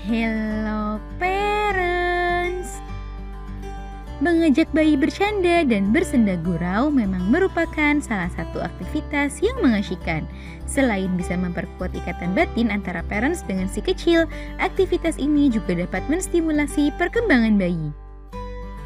Hello parents. Mengajak bayi bercanda dan bersenda gurau memang merupakan salah satu aktivitas yang mengasyikkan. Selain bisa memperkuat ikatan batin antara parents dengan si kecil, aktivitas ini juga dapat menstimulasi perkembangan bayi.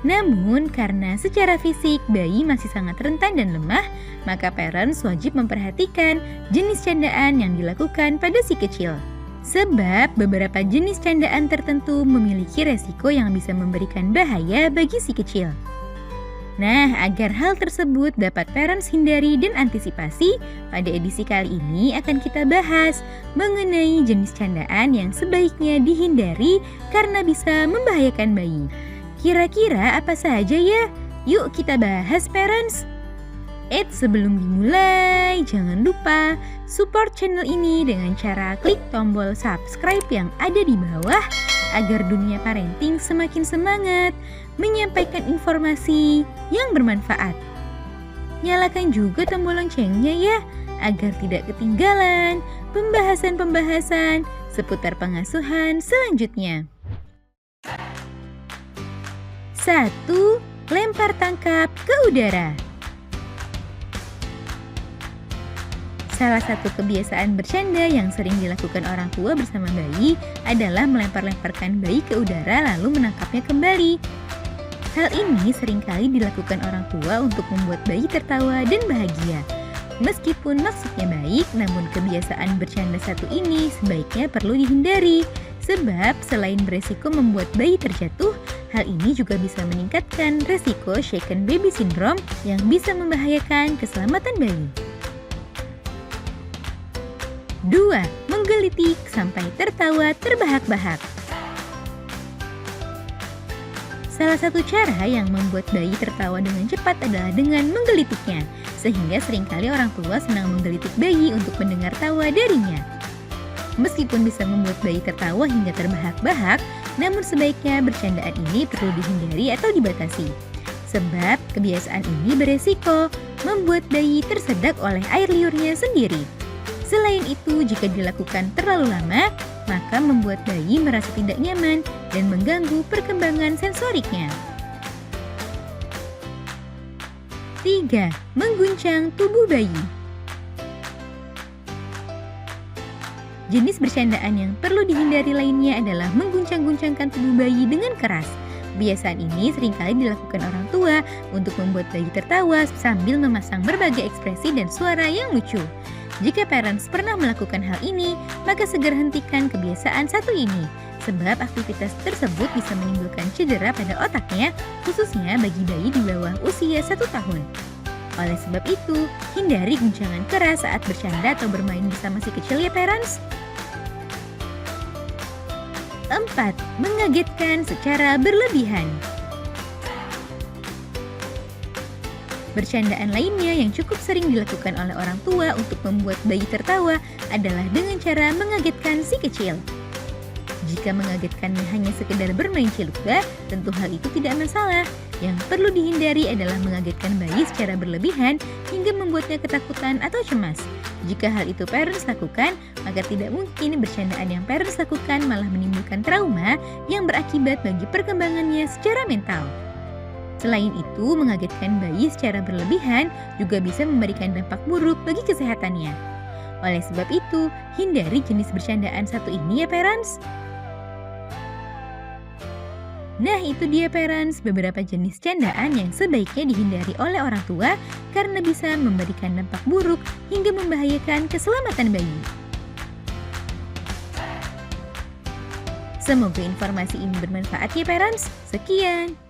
Namun, karena secara fisik bayi masih sangat rentan dan lemah, maka parents wajib memperhatikan jenis candaan yang dilakukan pada si kecil. Sebab beberapa jenis candaan tertentu memiliki resiko yang bisa memberikan bahaya bagi si kecil. Nah, agar hal tersebut dapat parents hindari dan antisipasi, pada edisi kali ini akan kita bahas mengenai jenis candaan yang sebaiknya dihindari karena bisa membahayakan bayi. Kira-kira apa saja ya? Yuk kita bahas parents! Sebelum dimulai, jangan lupa support channel ini dengan cara klik tombol subscribe yang ada di bawah agar dunia parenting semakin semangat menyampaikan informasi yang bermanfaat. Nyalakan juga tombol loncengnya ya, agar tidak ketinggalan pembahasan-pembahasan seputar pengasuhan selanjutnya. 1. Lempar tangkap ke udara. Salah satu kebiasaan bercanda yang sering dilakukan orang tua bersama bayi adalah melempar-lemparkan bayi ke udara lalu menangkapnya kembali. Hal ini seringkali dilakukan orang tua untuk membuat bayi tertawa dan bahagia. Meskipun maksudnya baik, namun kebiasaan bercanda satu ini sebaiknya perlu dihindari. Sebab selain beresiko membuat bayi terjatuh, hal ini juga bisa meningkatkan resiko shaken baby syndrome yang bisa membahayakan keselamatan bayi. 2. Menggelitik sampai tertawa terbahak-bahak. Salah satu cara yang membuat bayi tertawa dengan cepat adalah dengan menggelitiknya, sehingga seringkali orang tua senang menggelitik bayi untuk mendengar tawa darinya. Meskipun bisa membuat bayi tertawa hingga terbahak-bahak, namun sebaiknya bercandaan ini perlu dihindari atau dibatasi. Sebab kebiasaan ini beresiko membuat bayi tersedak oleh air liurnya sendiri. Selain itu, jika dilakukan terlalu lama, maka membuat bayi merasa tidak nyaman dan mengganggu perkembangan sensoriknya. 3. Mengguncang tubuh bayi. Jenis bercandaan yang perlu dihindari lainnya adalah mengguncang-guncangkan tubuh bayi dengan keras. Kebiasaan ini seringkali dilakukan orang tua untuk membuat bayi tertawa sambil memasang berbagai ekspresi dan suara yang lucu. Jika parents pernah melakukan hal ini, maka segera hentikan kebiasaan satu ini, sebab aktivitas tersebut bisa menimbulkan cedera pada otaknya, khususnya bagi bayi di bawah usia 1 tahun. Oleh sebab itu, hindari guncangan keras saat bercanda atau bermain bersama si kecil ya parents. 4. Mengagetkan secara berlebihan. Bercandaan lainnya yang cukup sering dilakukan oleh orang tua untuk membuat bayi tertawa adalah dengan cara mengagetkan si kecil. Jika mengagetkannya hanya sekedar bermain ciluka, tentu hal itu tidak masalah. Yang perlu dihindari adalah mengagetkan bayi secara berlebihan hingga membuatnya ketakutan atau cemas. Jika hal itu parents lakukan, maka tidak mungkin bercandaan yang parents lakukan malah menimbulkan trauma yang berakibat bagi perkembangannya secara mental. Selain itu, mengagetkan bayi secara berlebihan juga bisa memberikan dampak buruk bagi kesehatannya. Oleh sebab itu, hindari jenis bercandaan satu ini ya parents. Nah, itu dia parents, beberapa jenis candaan yang sebaiknya dihindari oleh orang tua karena bisa memberikan dampak buruk hingga membahayakan keselamatan bayi. Semoga informasi ini bermanfaat ya parents. Sekian.